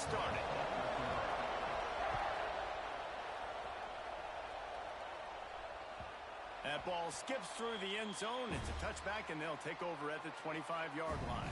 started. That ball skips through the end zone. It's a touchback, and they'll take over at the 25-yard line.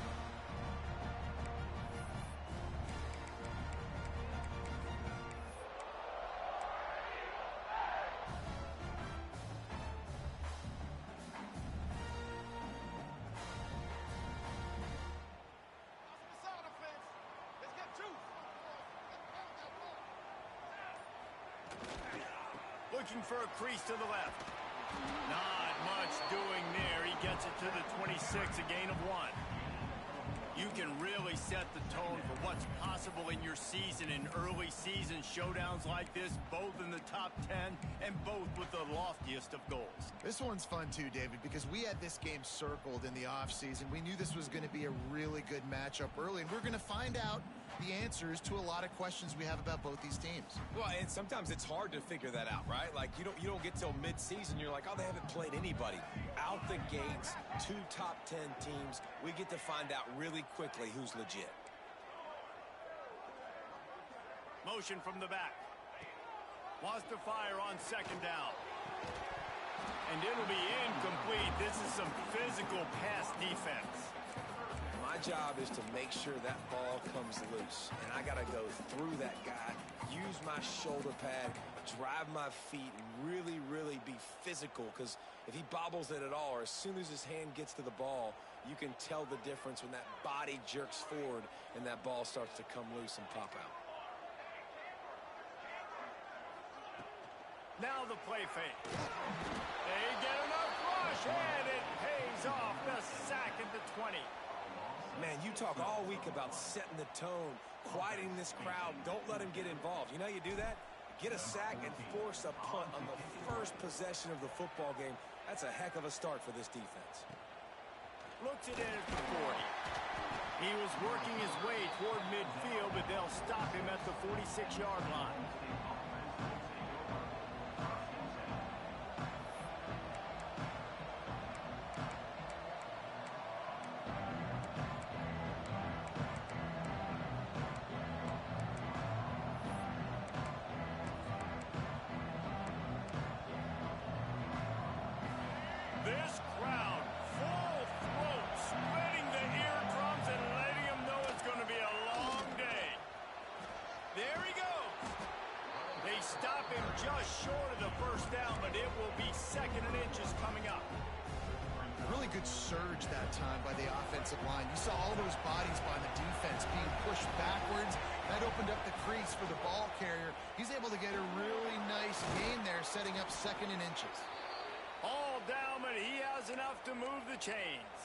Looking for a crease to the left. Not much doing there. He gets it to the 26, a gain of 1. You can really set the tone for what's possible in your season in early season showdowns like this, both in the top 10 and both with the loftiest of goals. This one's fun too, David, because we had this game circled in the offseason. We knew this was going to be a really good matchup early, and we're going to find out the answers to a lot of questions we have about both these teams. Well, and sometimes it's hard to figure that out, right? Like, you don't get till mid-season, you're like, oh, they haven't played anybody. Out the gates, 2 top 10 teams, we get to find out really quickly who's legit. Motion from the back. Wants to fire on second down. And it'll be incomplete. This is some physical pass defense. My job is to make sure that ball comes loose, and I got to go through that guy, use my shoulder pad, drive my feet, and really, really be physical, because if he bobbles it at all, or as soon as his hand gets to the ball, you can tell the difference when that body jerks forward and that ball starts to come loose and pop out. Now the play fake. They get enough rush, and it pays off. The sack at the 20. Man, you talk all week about setting the tone, quieting this crowd. Don't let him get involved. You know how you do that? Get a sack and force a punt on the first possession of the football game. That's a heck of a start for this defense. Looks it in at the 40. He was working his way toward midfield, but they'll stop him at the 46-yard line. This crowd, full throat, spreading the eardrums and letting them know it's going to be a long day. There he goes. They stop him just short of the first down, but it will be 2nd and inches coming up. Really good surge that time by the offensive line. You saw all those bodies by the defense being pushed backwards. That opened up the crease for the ball carrier. He's able to get a really nice gain there, setting up 2nd and inches. All down, but he has enough to move the chains.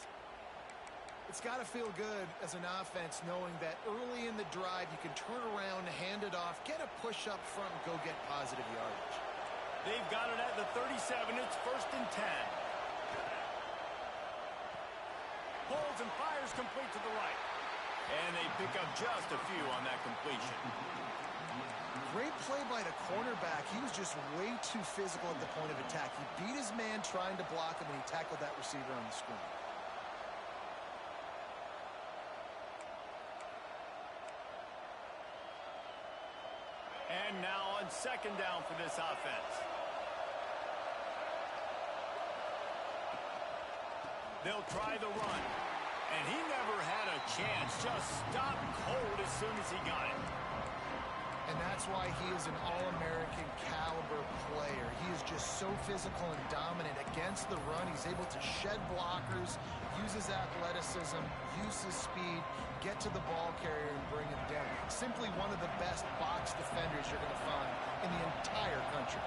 It's got to feel good as an offense knowing that early in the drive you can turn around, hand it off, get a push up front, and go get positive yardage. They've got it at the 37. It's 1st and 10. Holds and fires complete to the right. And they pick up just a few on that completion. Great play by the cornerback. He was just way too physical at the point of attack. He beat his man trying to block him, and he tackled that receiver on the screen. And now on 2nd down for this offense. They'll try the run. And he never had a chance. Just stopped cold as soon as he got it. And that's why he is an All-American caliber player. He is just so physical and dominant against the run. He's able to shed blockers, use his athleticism, use his speed, get to the ball carrier and bring him down. Simply one of the best box defenders you're going to find in the entire country.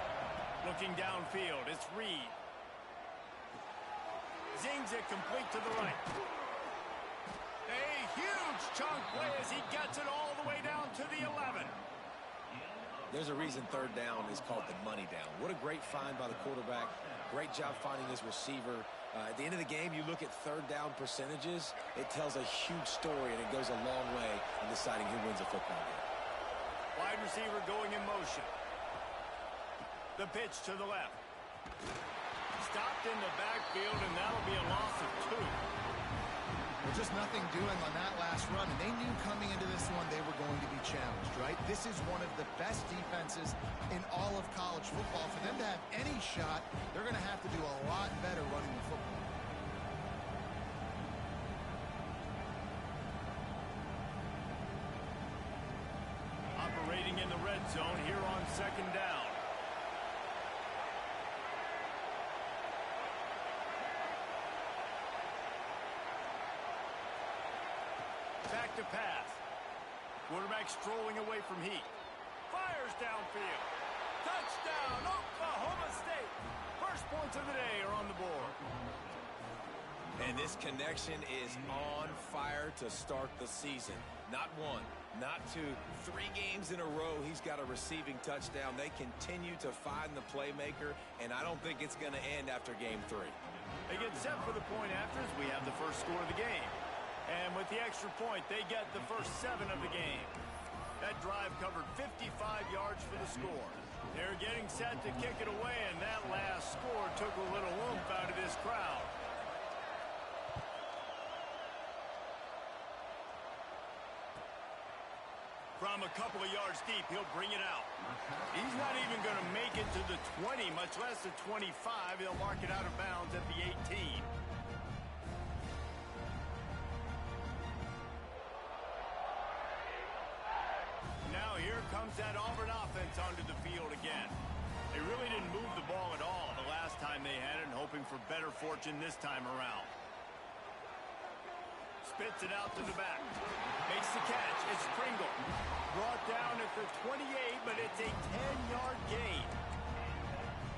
Looking downfield, it's Reed. Zings it complete to the right. A huge chunk play as he gets it all the way down to the 11. There's a reason 3rd down is called the money down. What a great find by the quarterback. Great job finding his receiver. At the end of the game, you look at 3rd down percentages. It tells a huge story, and it goes a long way in deciding who wins a football game. Wide receiver going in motion. The pitch to the left. Stopped in the backfield, and that'll be a loss of 2. Well, just nothing doing on that last run, and they knew coming into this one they were going to be challenged. This is one of the best defenses in all of college football. For them to have any shot, they're going to have to do a lot better running the football. Operating in the red zone here on second down. Back to pass. Quarterback strolling away from heat. Fires downfield. Touchdown, Oklahoma State. First points of the day are on the board. And this connection is on fire to start the season. Not one, not two, 3 games in a row he's got a receiving touchdown. They continue to find the playmaker, and I don't think it's going to end after game 3. They get set for the point after as we have the first score of the game. And with the extra point, they get the first 7 of the game. That drive covered 55 yards for the score. They're getting set to kick it away, and that last score took a little oomph out of this crowd. From a couple of yards deep, he'll bring it out. He's not even going to make it to the 20, much less the 25. He'll mark it out of bounds at the 18. Now here comes that Auburn offense onto the field again. They really didn't move the ball at all the last time they had it, and hoping for better fortune this time around. Spits it out to the back. Makes the catch. It's Pringle. Brought down at the 28, but it's a 10-yard gain.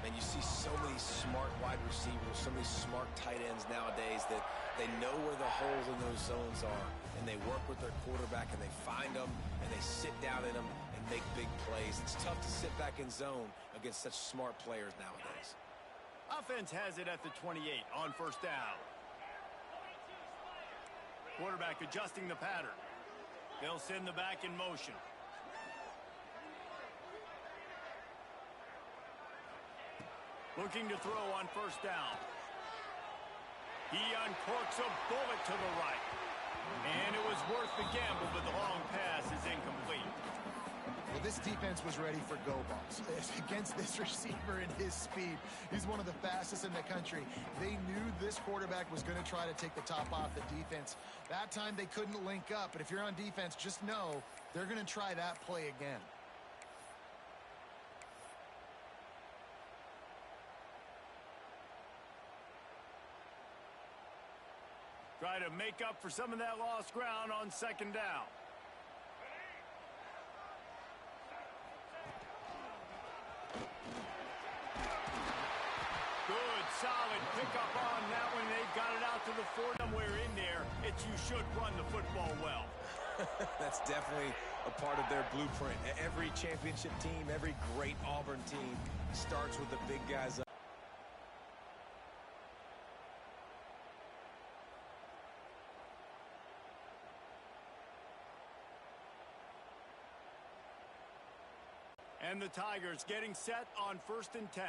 And you see so many smart wide receivers, so many smart tight ends nowadays that they know where the holes in those zones are, and they work with their quarterback, and they find them, and they sit down in them and make big plays. It's tough to sit back in zone against such smart players nowadays. Offense has it at the 28 on first down. Quarterback adjusting the pattern. They'll send the back in motion. Looking to throw on first down. He uncorks a bullet to the right. And it was worth the gamble, but the long pass is incomplete. Well, this defense was ready for go balls against this receiver and his speed. He's one of the fastest in the country. They knew this quarterback was going to try to take the top off the defense. That time they couldn't link up, but if you're on defense, just know they're going to try that play again. Try to make up for some of that lost ground on second down. Good, solid pickup on that one. They've got it out to the 40. Somewhere in there, it's you should run the football well. That's definitely a part of their blueprint. Every championship team, every great Auburn team starts with the big guys up. And the Tigers getting set on 1st and 10.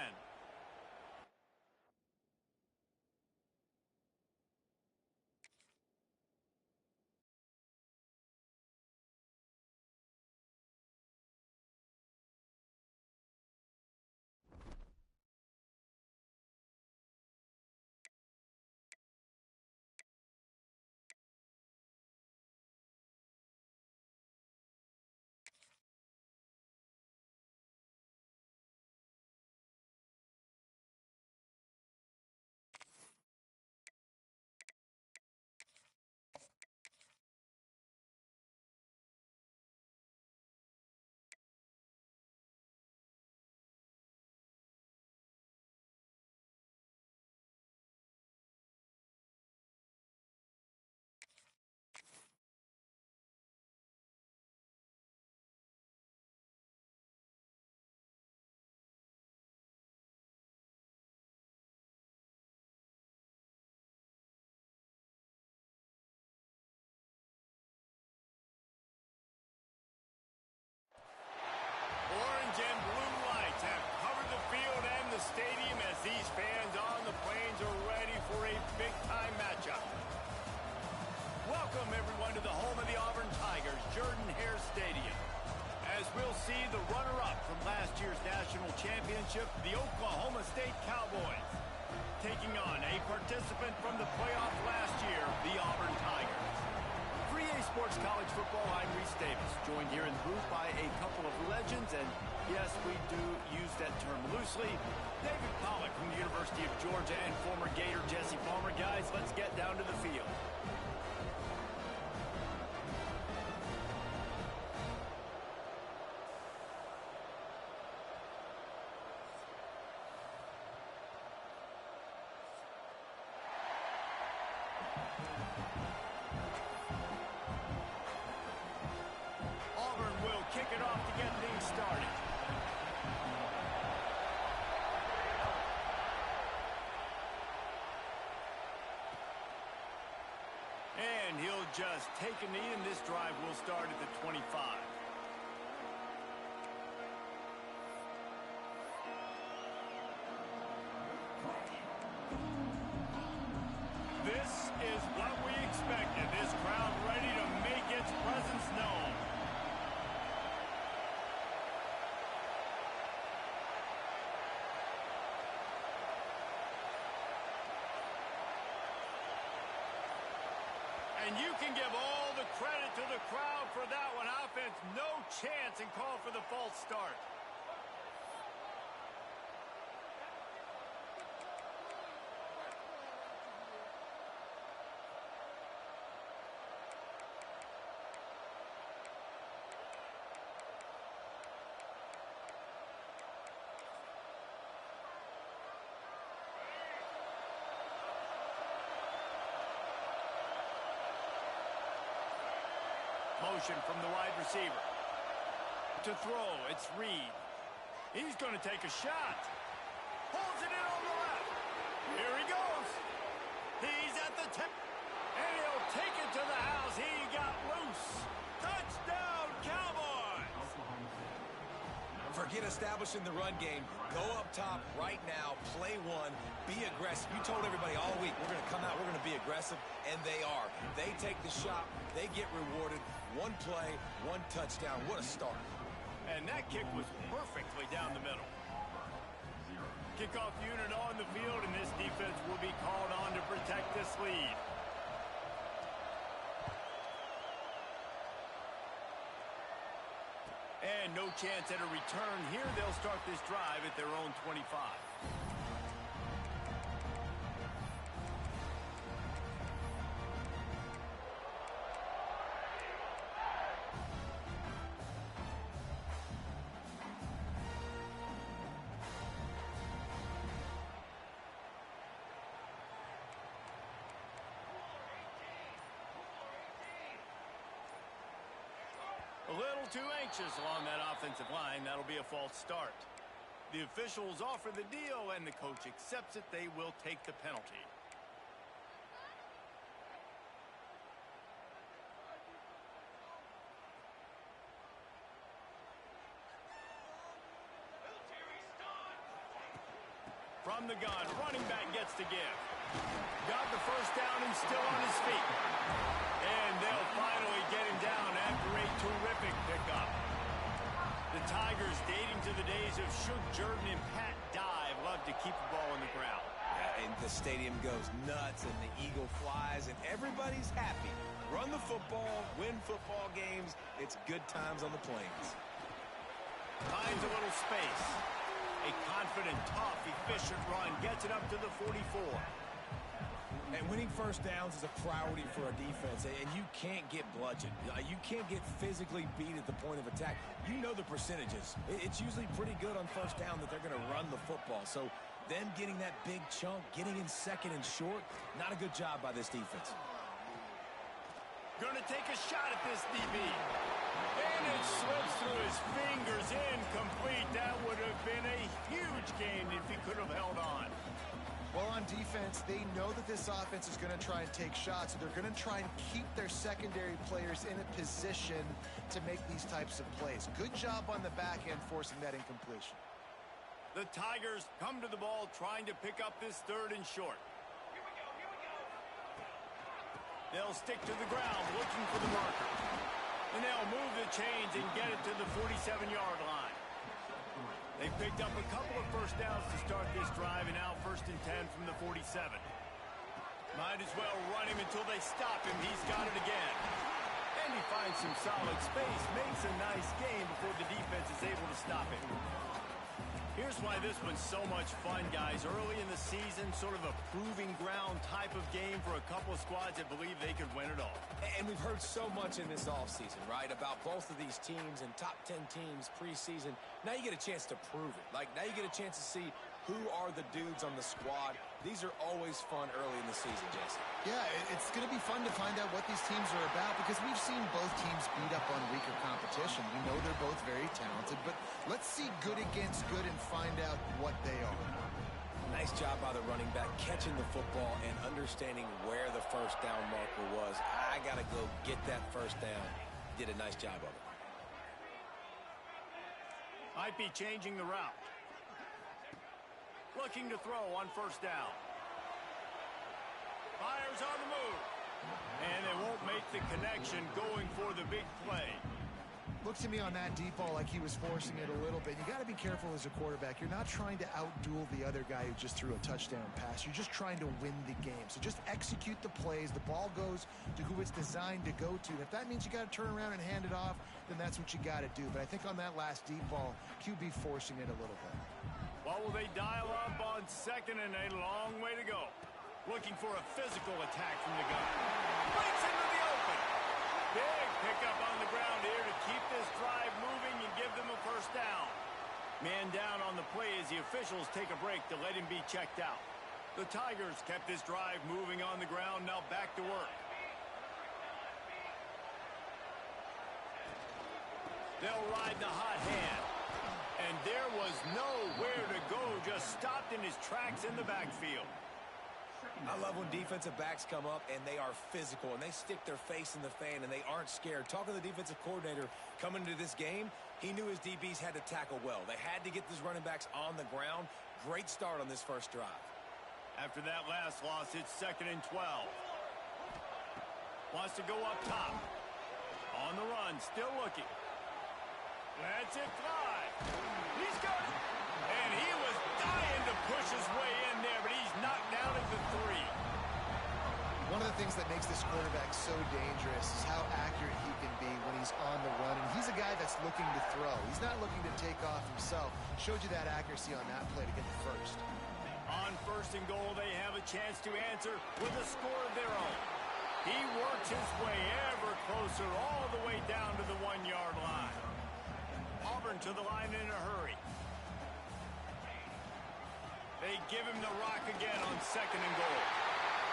Orange and blue lights have covered the field and the stadium as these fans on the Plains are ready for a big-time matchup. Welcome, everyone, to the home of the Auburn Tigers, Jordan-Hare Stadium. As championship, the Oklahoma State Cowboys, taking on a participant from the playoff last year, the Auburn Tigers. For EA Sports College Football, I'm Reese Davis, joined here in the booth by a couple of legends, and yes, we do use that term loosely. David Pollack from the University of Georgia and former Gator Jesse Palmer. Guys, let's get down to the field. Auburn will kick it off to get things started. And he'll just take a knee, and this drive will start at the 25. This is what we expected. This crowd ready to make its presence known. And you can give all the credit to the crowd for that one. Offense, no chance, and call for the false start. Motion from the wide receiver. To throw, it's Reed. He's going to take a shot. Holds it in on the left. Here he goes. He's at the tip. And he'll take it to the house. He got loose. Touchdown, Cowboys. Forget establishing the run game. Go up top right now. Play one. Be aggressive. You told everybody all week, we're going to come out, we're going to be aggressive, and they are. They take the shot. They get rewarded. One play, one touchdown. What a start. And that kick was perfectly down the middle. Kickoff unit on the field, and this defense will be called on to protect this lead. And no chance at a return here. They'll start this drive at their own 25. A little too anxious along that offensive line. That'll be a false start. The officials offer the deal, and the coach accepts it. They will take the penalty. From the gun, running back gets to give. Got the first down and still on his feet. And they'll finally get him down after a terrific pickup. The Tigers, dating to the days of Shug Jordan and Pat Dye, love to keep the ball on the ground. Yeah, and the stadium goes nuts, and the eagle flies, and everybody's happy. Run the football, win football games. It's good times on the plains. Finds a little space. A confident, tough, efficient run gets it up to the 44. And winning first downs is a priority for a defense, and you can't get bludgeoned. You can't get physically beat at the point of attack. You know the percentages. It's usually pretty good on first down that they're going to run the football. So them getting that big chunk, getting in second and short, not a good job by this defense. Going to take a shot at this DB. And it slips through his fingers, incomplete. That would have been a huge gain if he could have held on. Well, on defense, they know that this offense is going to try and take shots, so they're going to try and keep their secondary players in a position to make these types of plays. Good job on the back end forcing that incompletion. The Tigers come to the ball trying to pick up this third and short. They'll stick to the ground looking for the marker. And they'll move the chains and get it to the 47-yard line. They picked up a couple of first downs to start this drive, and now 1st and 10 from the 47. Might as well run him until they stop him. He's got it again. And he finds some solid space, makes a nice gain before the defense is able to stop him. Here's why this one's so much fun, guys. Early in the season, sort of a proving ground type of game for a couple of squads that believe they could win it all. And we've heard so much in this offseason, right, about both of these teams and top 10 teams preseason. Now you get a chance to prove it. Like, now you get a chance to see who are the dudes on the squad. These are always fun early in the season, Jason. Yeah, it's going to be fun to find out what these teams are about because we've seen both teams beat up on weaker competition. We know they're both very talented, but let's see good against good and find out what they are. Nice job by the running back catching the football and understanding where the first down marker was. I got to go get that first down. Did a nice job of it. Might be changing the route. Looking to throw on 1st down. Fires on the move. And they won't make the connection going for the big play. Looked to me on that deep ball like he was forcing it a little bit. You got to be careful as a quarterback. You're not trying to outduel the other guy who just threw a touchdown pass. You're just trying to win the game. So just execute the plays. The ball goes to who it's designed to go to. And if that means you got to turn around and hand it off, then that's what you got to do. But I think on that last deep ball, QB forcing it a little bit. What will they dial up on 2nd and a long way to go? Looking for a physical attack from the gun. Breaks into the open. Big pickup on the ground here to keep this drive moving and give them a 1st down. Man down on the play as the officials take a break to let him be checked out. The Tigers kept this drive moving on the ground, now back to work. They'll ride the hot hand. And there was nowhere to go, just stopped in his tracks in the backfield. I love when defensive backs come up and they are physical and they stick their face in the fan and they aren't scared. Talking to the defensive coordinator coming into this game, he knew his DBs had to tackle well. They had to get these running backs on the ground. Great start on this first drive. After that last loss, it's 2nd and 12. Wants to go up top. On the run, still looking. Lets it fly. He's got it. And he was dying to push his way in there, but he's knocked down at the 3. One of the things that makes this quarterback so dangerous is how accurate he can be when he's on the run. And he's a guy that's looking to throw. He's not looking to take off himself. Showed you that accuracy on that play to get the first. On 1st and goal, they have a chance to answer with a score of their own. He works his way ever closer all the way down to the 1-yard line. Auburn to the line in a hurry. They give him the rock again on 2nd and goal.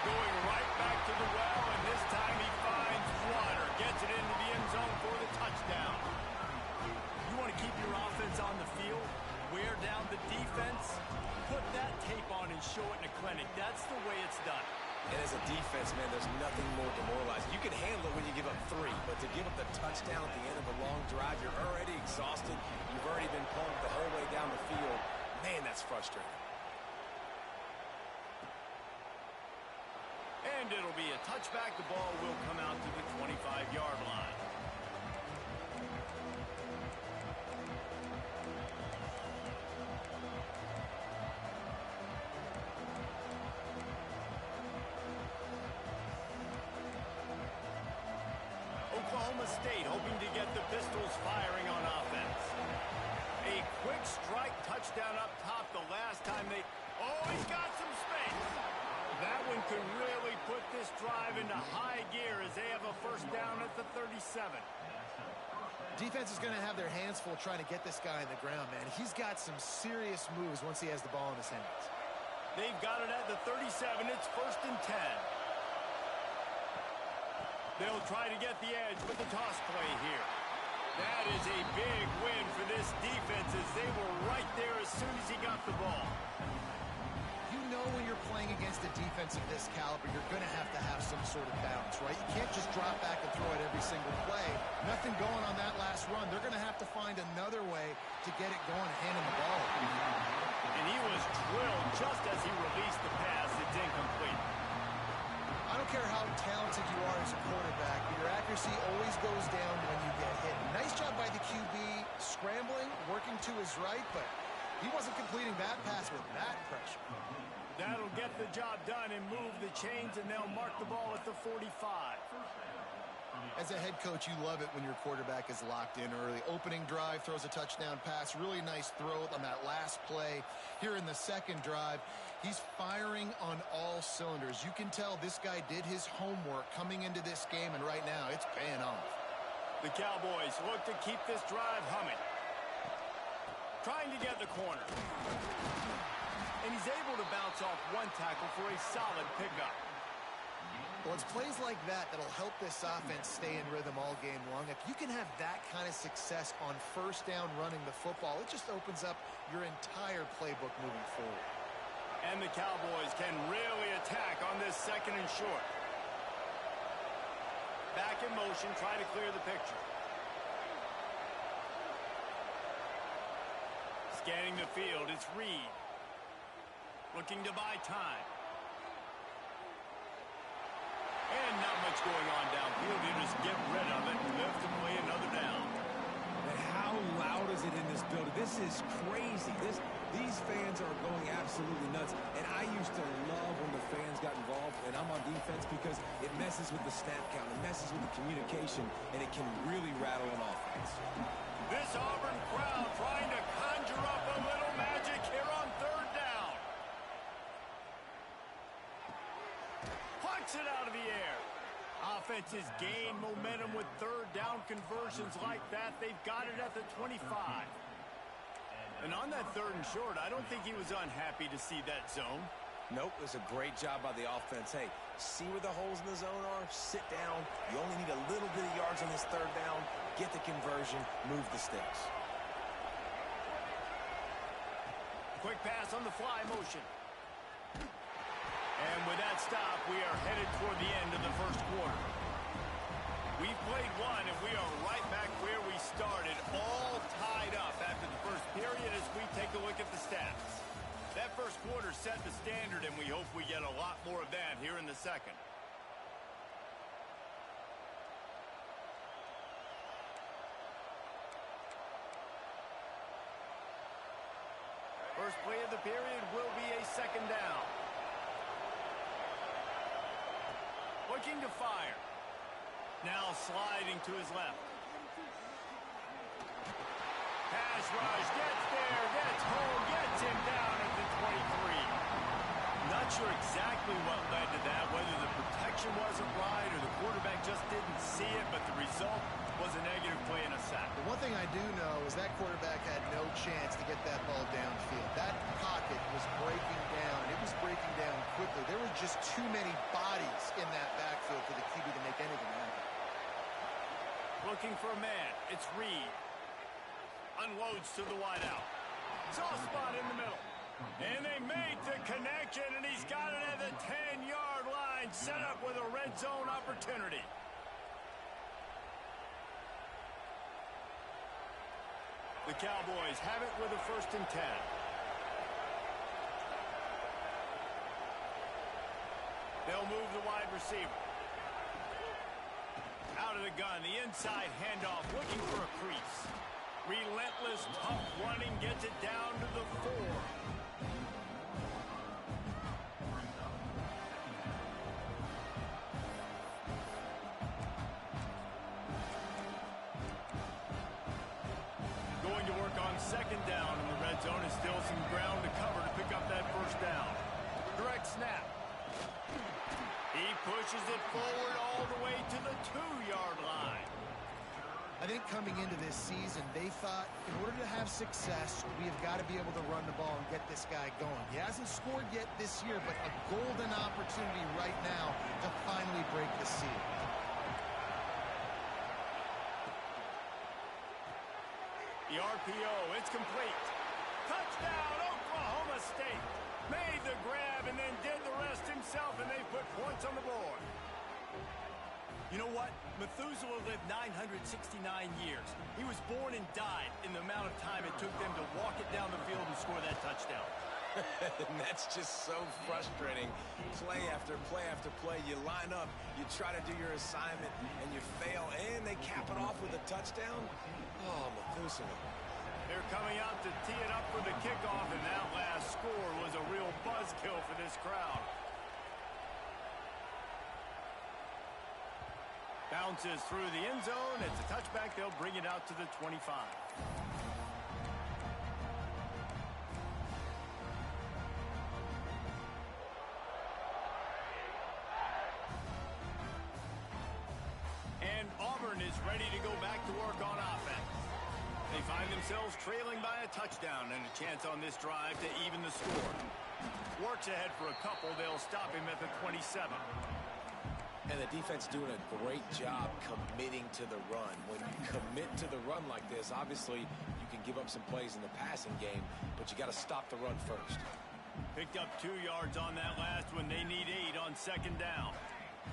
Going right back to the well, and this time he finds water. Gets it into the end zone for the touchdown. You want to keep your offense on the field? Wear down the defense? Put that tape on and show it in a clinic. That's the way it's done. And as a defense, man, there's nothing more demoralizing. You can handle it when you give up 3, but to give up the touchdown at the end of a long drive, you're already exhausted. You've already been pumped the whole way down the field. Man, that's frustrating. And it'll be a touchback. The ball will come out to the 25-yard line. Oklahoma State hoping to get the Pistols firing on offense. A quick strike touchdown up top the last time they... Oh, he's got some space. That one could really put this drive into high gear as they have a 1st down at the 37. Defense is going to have their hands full trying to get this guy on the ground, man. He's got some serious moves once he has the ball in his hands. They've got it at the 37. It's 1st and 10. They'll try to get the edge with the toss play here. That is a big win for this defense as they were right there as soon as he got the ball. You know when you're playing against a defense of this caliber, you're going to have some sort of balance, right? You can't just drop back and throw it every single play. Nothing going on that last run. They're going to have to find another way to get it going and hand him the ball. And he was drilled just as he released the pass. It's incomplete. I don't care how talented you are as a quarterback, but your accuracy always goes down when you get hit. Nice job by the QB scrambling, working to his right, but He wasn't completing that pass with that pressure. That'll get the job done and move the chains, and they'll mark the ball at the 45. As a head coach, you love it when your quarterback is locked in early. Opening drive, throws a touchdown pass. Really nice throw on that last play. Here in the second drive, he's firing on all cylinders. You can tell this guy did his homework coming into this game, and right now it's paying off. The Cowboys look to keep this drive humming. Trying to get the corner. And he's able to bounce off one tackle for a solid pickup. Well, it's plays like that that'll help this offense stay in rhythm all game long. If you can have that kind of success on first down running the football, it just opens up your entire playbook moving forward. And the Cowboys can really attack on this second and short. Back in motion, try to clear the picture. Scanning the field, it's Reed. Looking to buy time. And not much going on downfield. You just get rid of it and live to play another down. And how loud is it in this building? This is crazy. These fans are going absolutely nuts. And I used to love when the fans got involved, and I'm on defense, because it messes with the snap count. It messes with the communication, and it can really rattle an offense. This Auburn crowd trying to conjure up a little magic here on third down. Plucks it out of the air. Offenses gain momentum with third down conversions like that. They've got it at the 25. And on that third and short, I don't think he was unhappy to see that zone. Nope, it was a great job by the offense. Hey, see where the holes in the zone are? Sit down. You only need a little bit of yards on this third down. Get the conversion. Move the sticks. Quick pass on the fly motion. And with that stop, we are headed toward the end of the first quarter. We've played one, and we are right back where we started, all tied up after the first period as we take a look at the stats. That first quarter set the standard, and we hope we get a lot more of that here in the second. First play of the period will be a second down. Looking to fire. Now sliding to his left. Pass rush, gets there, gets home, gets him down at the 23. Not sure exactly what led to that, whether the protection wasn't right or the quarterback just didn't see it, but the result was a negative play and a sack. The one thing I do know is that quarterback had no chance to get that ball downfield. That pocket was breaking down, and it was breaking down quickly. There were just too many bodies in that backfield for the QB to make anything happen. Looking for a man. It's Reed. Unloads to the wide out. Soft spot in the middle. And they make the connection, and he's got it at the 10-yard line, set up with a red zone opportunity. The Cowboys have it with a 1st and 10. They'll move the wide receiver. Out of the gun, the inside handoff, looking for a crease. Relentless, tough running, gets it down to the 4. Going to work on second down in the red zone, and still some ground to cover to pick up that first down. Direct snap. He pushes it forward all the way to the 2-yard line. I think coming into this season, they thought in order to have success, we have got to be able to run the ball and get this guy going. He hasn't scored yet this year, but a golden opportunity right now to finally break the seal. The RPO, it's complete. Touchdown, Oklahoma State. Made the grab and then did the rest himself, and they put points on the board. You know what? Methuselah lived 969 years. He was born and died in the amount of time it took them to walk it down the field and score that touchdown. And that's just so frustrating. Play after play after play. You line up, you try to do your assignment, and you fail, and they cap it off with a touchdown. Oh, Methuselah. They're coming out to tee it up for the kickoff, and that last score was a real buzzkill for this crowd. Bounces through the end zone. It's a touchback. They'll bring it out to the 25. And Auburn is ready to go back to work on offense. They find themselves trailing by a touchdown and a chance on this drive to even the score. Works ahead for a couple. They'll stop him at the 27. And the defense doing a great job committing to the run. When you commit to the run like this, obviously you can give up some plays in the passing game, but you got to stop the run first. Picked up 2 yards on that last one. They need 8 on second down.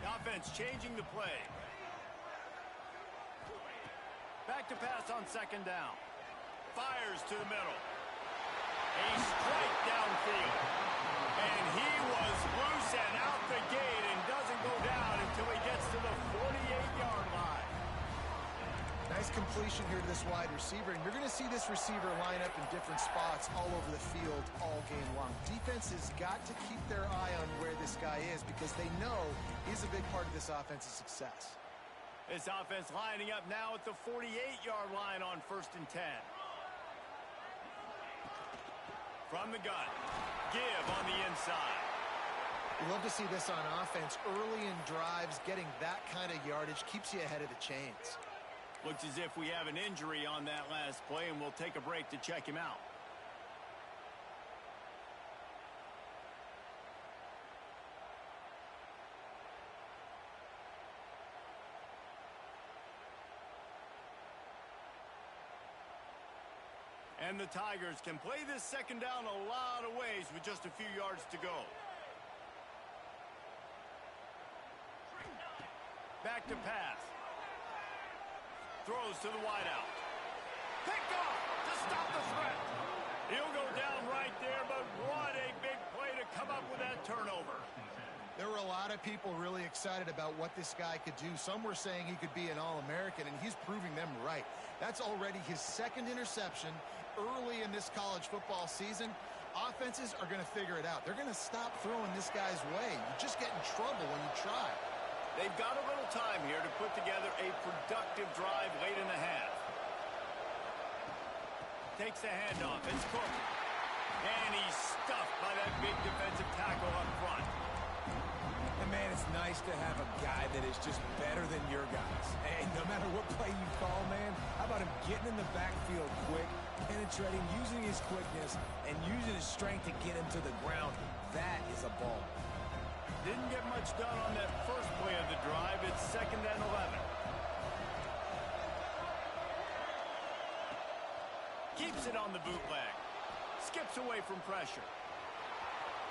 The offense changing the play. Back to pass on second down. Fires to the middle. A strike downfield. And he was loose and out the gate and doesn't go down until he gets to the 48-yard line. Nice completion here to this wide receiver, and you're going to see this receiver line up in different spots all over the field all game long. Defense has got to keep their eye on where this guy is because they know he's a big part of this offense's success. This offense lining up now at the 48-yard line on 1st and 10. From the gun, give on the inside. We love to see this on offense. Early in drives, getting that kind of yardage keeps you ahead of the chains. Looks as if we have an injury on that last play, and we'll take a break to check him out. And the Tigers can play this second down a lot of ways with just a few yards to go. Back to pass. Throws to the wideout. Picked off to stop the threat. He'll go down right there, but what a big play to come up with that turnover. There were a lot of people really excited about what this guy could do. Some were saying he could be an All-American, and he's proving them right. That's already his second interception early in this college football season. Offenses are going to figure it out. They're going to stop throwing this guy's way. You just get in trouble when you try. They've got a little time here to put together a productive drive late in the half. Takes the handoff. It's Cook. And he's stuffed by that big defensive tackle up front. And man, it's nice to have a guy that is just better than your guys. And no matter what play you call, man, how about him getting in the backfield quick, penetrating, using his quickness, and using his strength to get him to the ground. That is a ball. Didn't get much done on that first play of the drive. It's 2nd and 11. Keeps it on the bootleg. Skips away from pressure.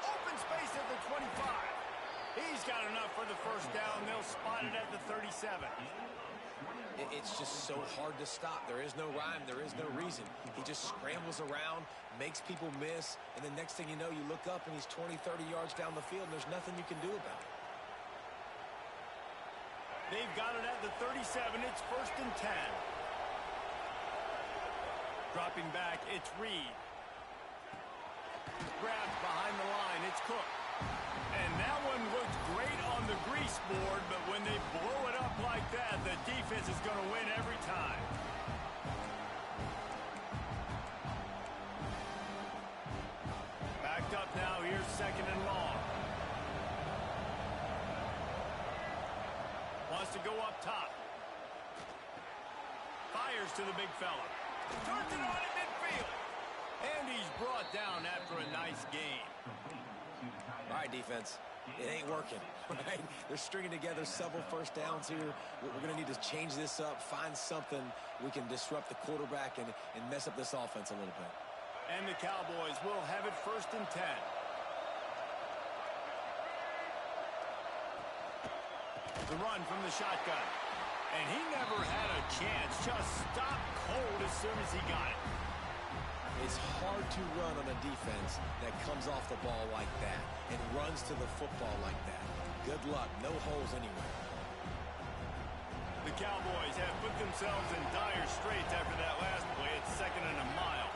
Open space at the 25. He's got enough for the first down. They'll spot it at the 37. It's just so hard to stop. There is no rhyme. There is no reason. He just scrambles around, makes people miss, and the next thing you know, you look up and he's 20, 30 yards down the field, and there's nothing you can do about it. They've got it at the 37. It's 1st and 10. Dropping back, it's Reed. Grabbed behind the line, it's Cook. And that one looked great on the grease board, but when they blow it up like that, the defense is going to win every time. Backed up now, here's 2nd and long. Wants to go up top. Fires to the big fella. Turns it on in midfield. And he's brought down after a nice game. All right, defense, it ain't working, right? They're stringing together several first downs here. We're going to need to change this up, find something we can disrupt the quarterback and mess up this offense a little bit. And the Cowboys will have it 1st and 10. The run from the shotgun. And he never had a chance. Just stopped cold as soon as he got it. It's hard to run on a defense that comes off the ball like that and runs to the football like that. Good luck. No holes anywhere. The Cowboys have put themselves in dire straits after that last play. It's 2nd and a mile.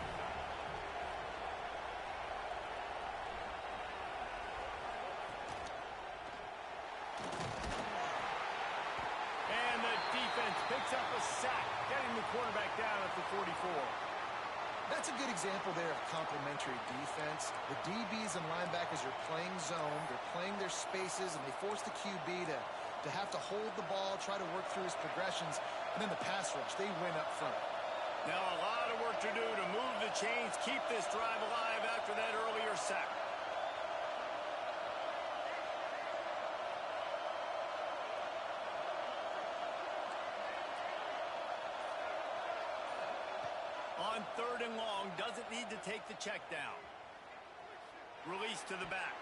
sack, getting the quarterback down at the 44. That's a good example there of complementary defense. The DBs and linebackers are playing zone, they're playing their spaces, and they force the QB to have to hold the ball, try to work through his progressions, and then the pass rush, they win up front. Now a lot of work to do to move the chains, keep this drive alive after that earlier sack. On 3rd and long, doesn't need to take the check down. Release to the back.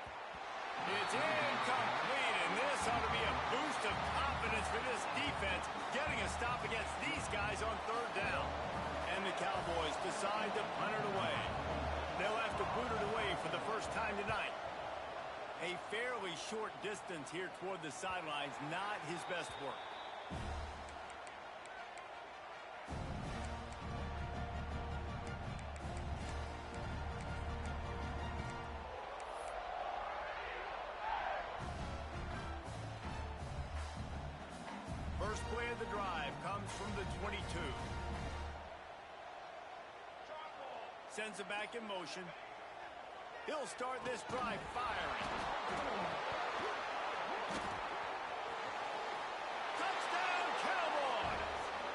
It's incomplete, and this ought to be a boost of confidence for this defense, getting a stop against these guys on 3rd down. And the Cowboys decide to punt it away. They'll have to boot it away for the first time tonight. A fairly short distance here toward the sidelines, not his best work. First play of the drive comes from the 22. Sends it back in motion. He'll start this drive firing. Touchdown, Cowboys!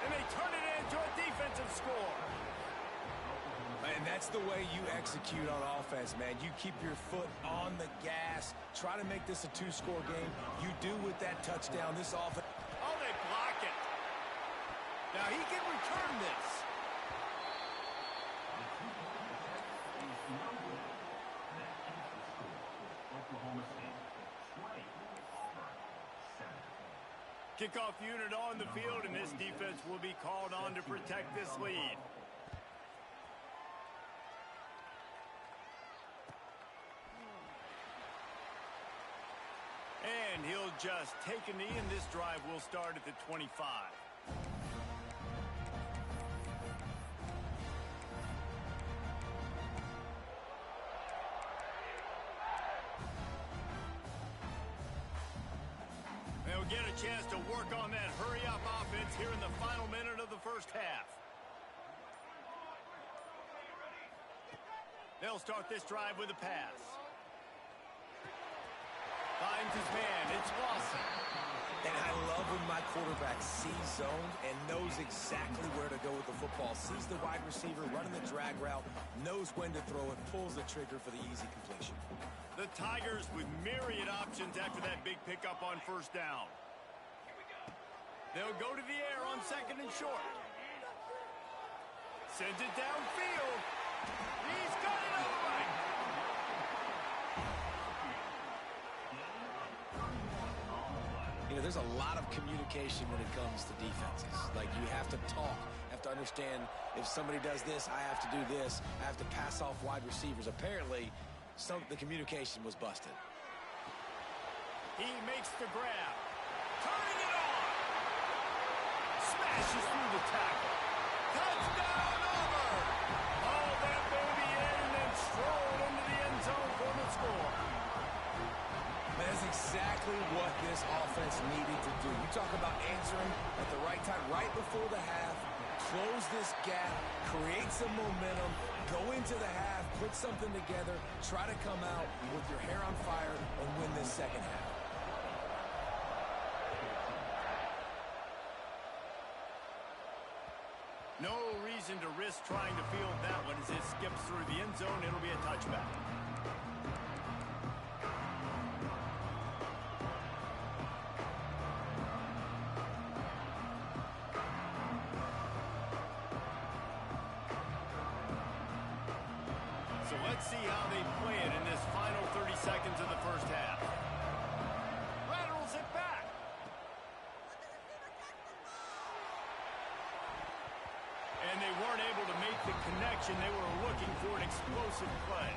And they turn it into a defensive score. And that's the way you execute on offense, man. You keep your foot on the gas. Try to make this a 2-score game. You do with that touchdown. This offense... Oh, they block it. Now he can return this. Kickoff unit on the field, and this defense will be called on to protect this lead. And he'll just take a knee, and this drive will start at the 25. They'll get a chance to work on that hurry-up offense here in the final minute of the first half. They'll start this drive with a pass. Finds his man. It's Lawson. And I love when my quarterback sees zone and knows exactly where to go with the football. Sees the wide receiver running the drag route, knows when to throw it, pulls the trigger for the easy completion. The Tigers with myriad options after that big pickup on 1st down. They'll go to the air on 2nd and short. Sends it downfield. He's got it all right. You know, there's a lot of communication when it comes to defenses. Like, you have to talk, have to understand if somebody does this, I have to do this. I have to pass off wide receivers. Apparently, the communication was busted. He makes the grab. Turning it on. Smashes through the tackle. Touchdown over. All that baby in and then strolled into the end zone for the score. That's exactly what this offense needed to do. You talk about answering at the right time, right before the half, close this gap, create some momentum, go into the half, put something together, try to come out with your hair on fire and win this second half. No reason to risk trying to field that one as it skips through the end zone. It'll be a touchback. So let's see how they play it in this final 30 seconds of the first half. Rattles it back. And they weren't able to make the connection. They were looking for an explosive play.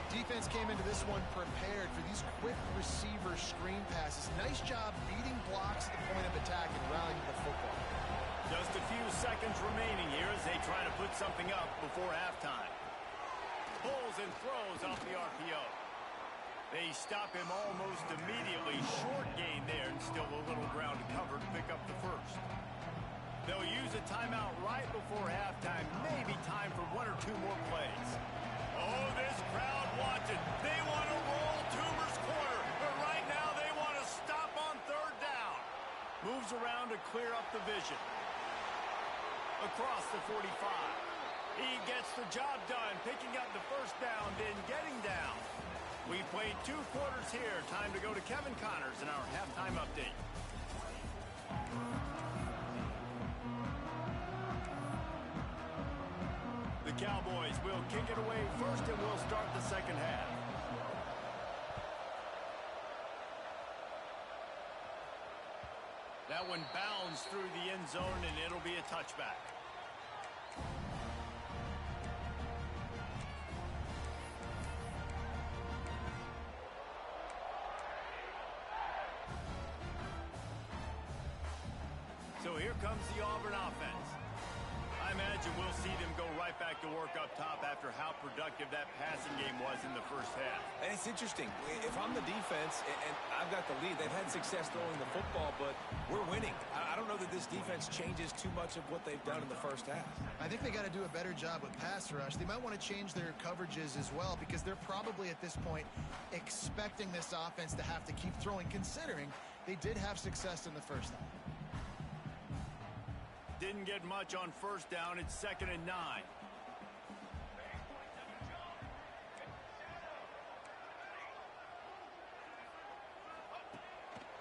Defense came into this one prepared for these quick receiver screen passes. Nice job beating blocks at the point of attack and rallying the football. Just a few seconds remaining here as they try to put something up before halftime. Pulls and throws off the RPO. They stop him almost immediately. Short gain there and still a little ground to cover to pick up the first. They'll use a timeout right before halftime. Maybe time for one or two more plays. Oh, this crowd wants it. They want to roll Toomer's corner. But right now they want to stop on third down. Moves around to clear up the vision. Across the 45. He gets the job done, picking up the first down, then getting down. We played 2 quarters here. Time to go to Kevin Connors in our halftime update. The Cowboys will kick it away first, and we'll start the second half. That one bounds through the end zone, and it'll be a touchback. So here comes the Auburn offense. I imagine we'll see them go right back to work up top after how productive that passing game was in the first half. And it's interesting. If I'm the defense and I've got the lead, they've had success throwing the football, but we're winning. I don't know that this defense changes too much of what they've done in the first half. I think they got to do a better job with pass rush. They might want to change their coverages as well because they're probably at this point expecting this offense to have to keep throwing, considering they did have success in the first half. Didn't get much on first down. It's 2nd and 9.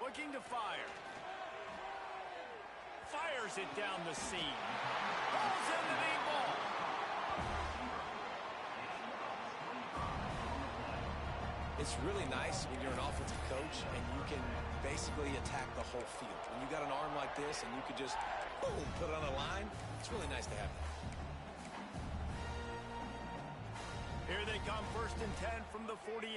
Looking to fire. Fires it down the seam. Falls in the deep ball. It's really nice when you're an offensive coach and you can basically attack the whole field. When you got an arm like this and you could just, boom, put it on a line, it's really nice to have that. Here they come, 1st and 10 from the 48.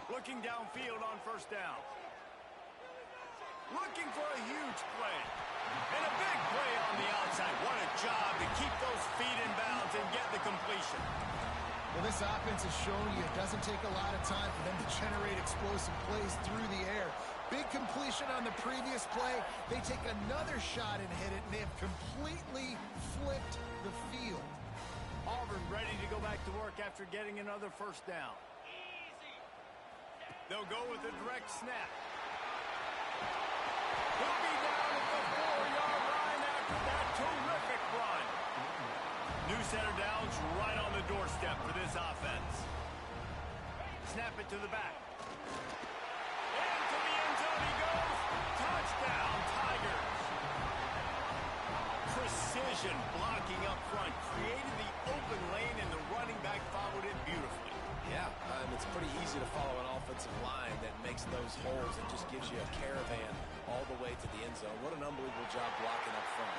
Looking downfield on first down. Looking for a huge play. And a big play on the outside. What a job to keep those feet in bounds and get the completion. Well, this offense has shown you it doesn't take a lot of time for them to generate explosive plays through the air. Big completion on the previous play. They take another shot and hit it, and they have completely flipped the field. Auburn ready to go back to work after getting another first down. They'll go with a direct snap. He'll be down at the 4-yard line after that terrific run. New center downs right on the doorstep for this offense. Snap it to the back. Into the end zone he goes. Touchdown, Tigers. Precision blocking up front. Created the open lane, and the running back followed it beautifully. Yeah, it's pretty easy to follow an offensive line that makes those holes and just gives you a caravan all the way to the end zone. What an unbelievable job blocking up front.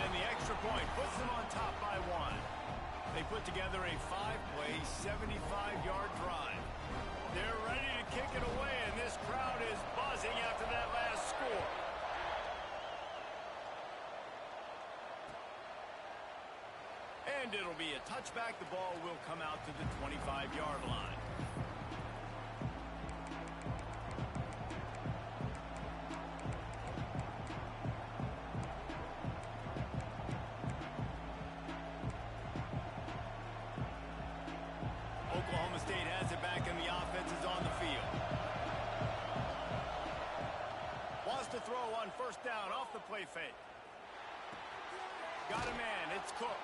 And the extra point puts them on top by 1. They put together a 5-play, 75-yard drive. They're ready to kick it away, and this crowd is buzzing after that last score. And it'll be a touchback. The ball will come out to the 25-yard line. Oklahoma State has it back, and the offense is on the field. Wants to throw on first down off the play fake. Got a man. It's Cook.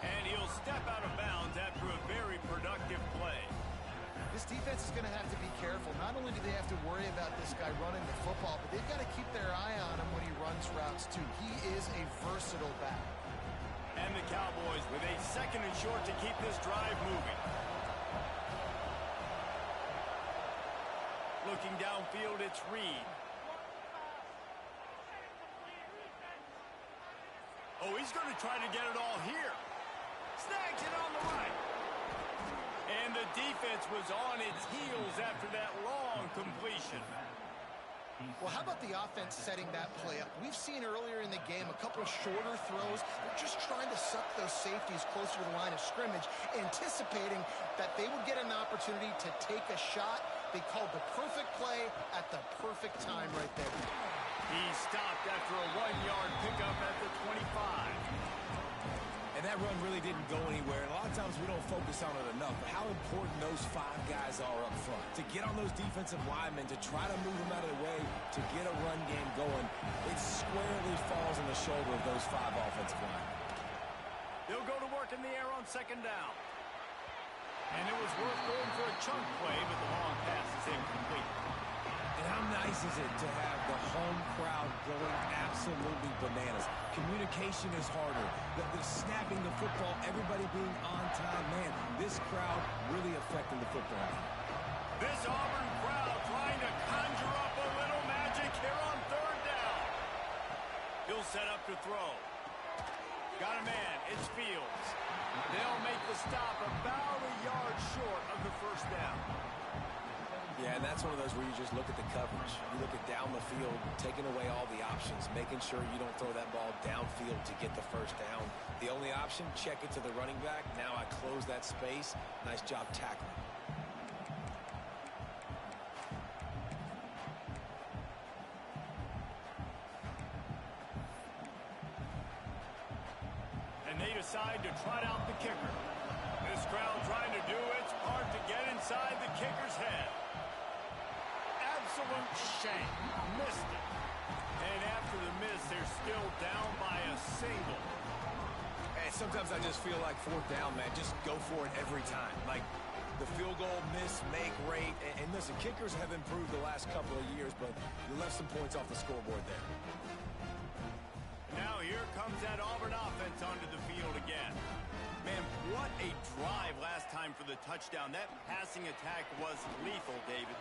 And he'll step out of bounds after a very productive play. This defense is going to have to be careful. Not only do they have to worry about this guy running the football, but they've got to keep their eye on him when he runs routes, too. He is a versatile back. And the Cowboys with a 2nd and short to keep this drive moving. Looking downfield, it's Reed. Oh, he's going to try to get it all here. Snags it on the right. And the defense was on its heels after that long completion. Well, how about the offense setting that play up? We've seen earlier in the game a couple of shorter throws. They're just trying to suck those safeties closer to the line of scrimmage, anticipating that they would get an opportunity to take a shot They called the perfect play at the perfect time right there. He stopped after a 1-yard pickup at the 25. And that run really didn't go anywhere. And a lot of times we don't focus on it enough, but how important those 5 guys are up front. To get on those defensive linemen, to try to move them out of the way, to get a run game going, it squarely falls on the shoulder of those 5 offensive linemen. They'll go to work in the air on second down. And it was worth going for a chunk play, but the long pass is incomplete. And how nice is it to have the home crowd going absolutely bananas? Communication is harder. The snapping the football, everybody being on time. Man, this crowd really affecting the football game. This Auburn crowd trying to conjure up a little magic here on third down. He'll set up to throw. Got a man. It's Fields. They'll make the stop about a yard short of the first down. Yeah, and that's one of those where you just look at the coverage. You look at down the field, taking away all the options, making sure you don't throw that ball downfield to get the first down. The only option, check it to the running back. Now I close that space. Nice job tackling. And they decide to trot out the kicker. This crowd trying to do its part to get inside the kicker's head. Absolute shame. Missed it. And after the miss, they're still down by a single. And sometimes I just feel like fourth down, man. Just go for it every time. Like the field goal miss, make rate. And listen, kickers have improved the last couple of years, but you left some points off the scoreboard there. Now here comes that Auburn offense onto the field again. Man, what a drive last time for the touchdown. That passing attack was lethal, David.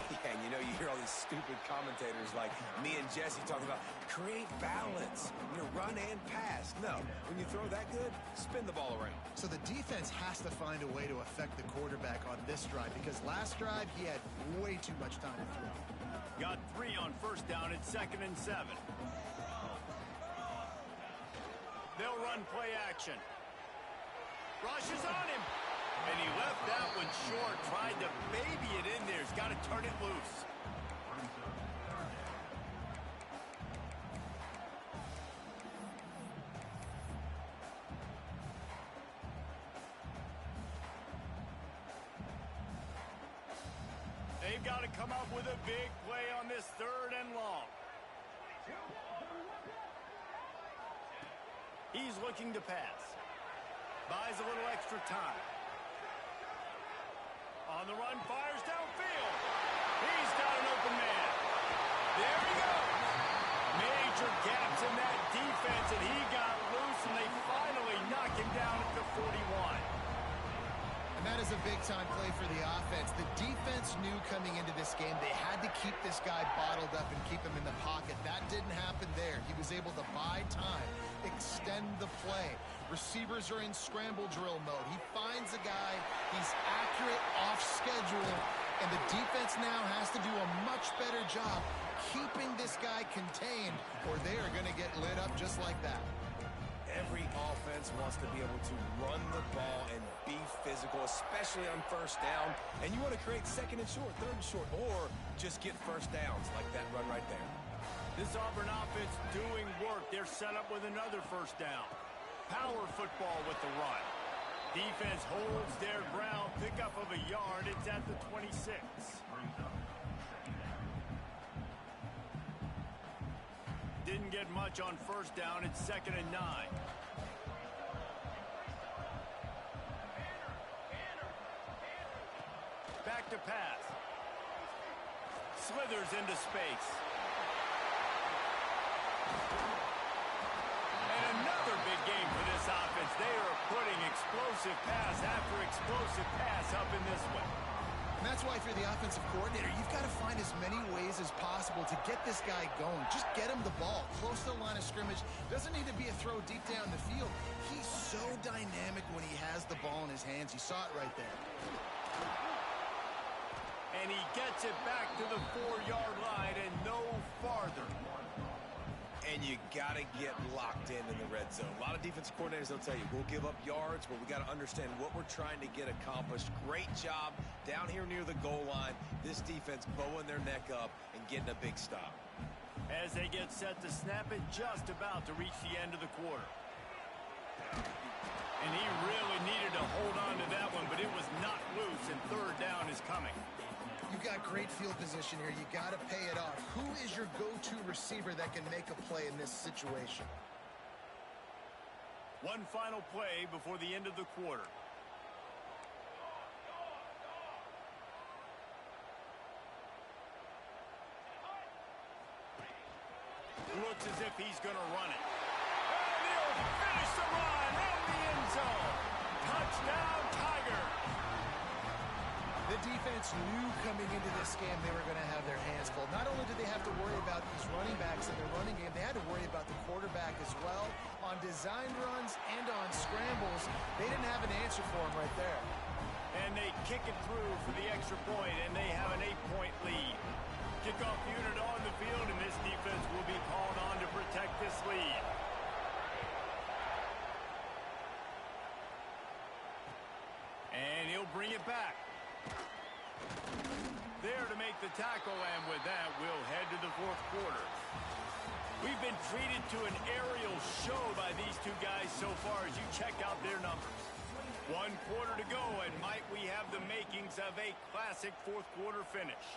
Yeah, and you know, you hear all these stupid commentators like me and Jesse talking about create balance, run and pass. No, when you throw that good, spin the ball around. So the defense has to find a way to affect the quarterback on this drive because last drive he had way too much time to throw. Got 3 on first down at 2nd and 7. They'll run play action. Rush is on him. And he left that one short. Tried to baby it in there. He's got to turn it loose. They've got to come up with a big play on this 3rd and long. He's looking to pass. Buys a little extra time. On the run, fires downfield. He's got an open man. There he goes. Major gaps in that defense, and he got loose, and they finally knock him down at the 41. And that is a big-time play for the offense. The defense knew coming into this game they had to keep this guy bottled up and keep him in the pocket. That didn't happen there. He was able to buy time, extend the play. Receivers are in scramble drill mode. He finds a guy. He's accurate off schedule. And the defense now has to do a much better job keeping this guy contained, or they are going to get lit up just like that. Every offense wants to be able to run the ball and be physical, especially on first down. And you want to create 2nd and short, 3rd and short, or just get first downs like that run right there. This Auburn offense doing work. They're set up with another first down. Power football with the run. Defense holds their ground. Pickup of a yard. It's at the 26. Didn't get much on first down. It's 2nd and 9. Back to pass. Slithers into space. And another big game for this offense. They are putting explosive pass after explosive pass up in this one. And that's why if you're the offensive coordinator, you've got to find as many ways as possible to get this guy going. Just get him the ball close to the line of scrimmage. Doesn't need to be a throw deep down the field. He's so dynamic when he has the ball in his hands. You saw it right there. And he gets it back to the 4-yard line and no farther. And you got to get locked in the red zone. A lot of defensive coordinators, they'll tell you, we'll give up yards, but we got to understand what we're trying to get accomplished. Great job Down here near the goal line, this defense bowing their neck up and getting a big stop. As they get set to snap it, just about to reach the end of the quarter. And he really needed to hold on to that one, but it was not loose, and third down is coming. You've got great field position here. You got to pay it off. Who is your go-to receiver that can make a play in this situation? One final play before the end of the quarter. Looks as if he's going to run it. And he'll finish the run in the end zone. Touchdown, Tiger. The defense knew coming into this game they were going to have their hands full. Not only did they have to worry about these running backs in the running game, they had to worry about the quarterback as well. On design runs and on scrambles, they didn't have an answer for him right there. And they kick it through for the extra point, and they have an 8-point lead. Kickoff unit on the field, and this defense will be called on to protect this lead. And he'll bring it back. There to make the tackle, and with that, we'll head to the fourth quarter. We've been treated to an aerial show by these two guys so far as you check out their numbers. 1 quarter to go, and might we have the makings of a classic fourth quarter finish.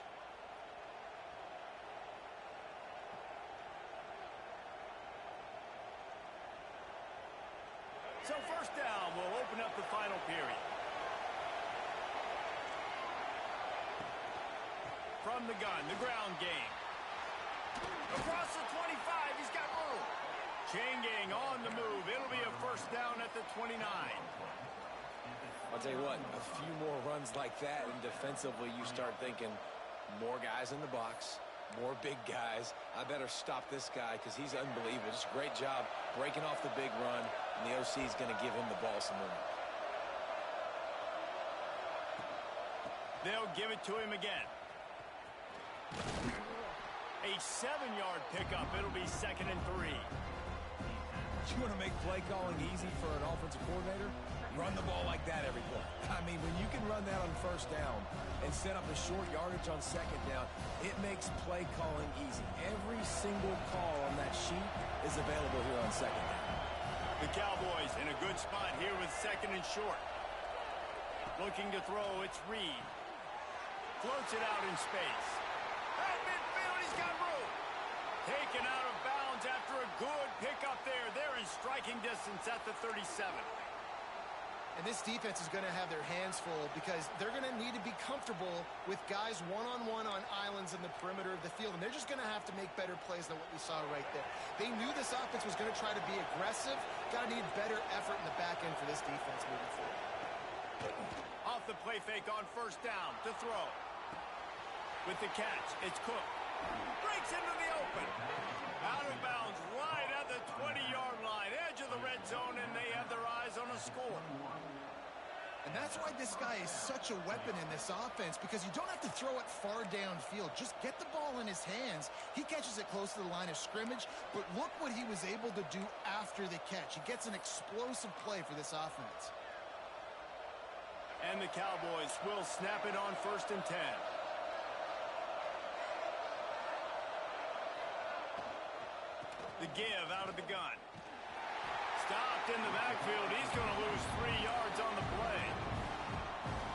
So first down will open up the final period. From the gun, the ground game. Across the 25, he's got room. Chain gang on the move. It'll be a first down at the 29. I'll tell you what, a few more runs like that, and defensively you start thinking more guys in the box, more big guys. I better stop this guy because he's unbelievable. Just a great job breaking off the big run, and the OC is going to give him the ball some more. They'll give it to him again. A 7-yard pickup. It'll be 2nd and 3. You want to make play calling easy for an offensive coordinator? Run the ball like that every play. I mean, when you can run that on first down and set up a short yardage on second down, it makes play calling easy. Every single call on that sheet is available here on second down. The Cowboys in a good spot here with 2nd and short. Looking to throw, it's Reed. Floats it out in space. At midfield, he's got room. Taken out of bounds after a good pickup there. They're in striking distance at the 37. And this defense is going to have their hands full because they're going to need to be comfortable with guys one-on-one on islands in the perimeter of the field. And they're just going to have to make better plays than what we saw right there. They knew this offense was going to try to be aggressive. Got to need better effort in the back end for this defense moving forward. Off the play fake on first down to throw. With the catch, it's Cook. Breaks into the open. Out of bounds right at the 20-yard line. Edge of the red zone, and they have their eyes on a score. And that's why this guy is such a weapon in this offense, because you don't have to throw it far downfield. Just get the ball in his hands. He catches it close to the line of scrimmage, but look what he was able to do after the catch. He gets an explosive play for this offense. And the Cowboys will snap it on 1st and 10. The give out of the gun. Stopped in the backfield. He's going to lose 3 yards on the play.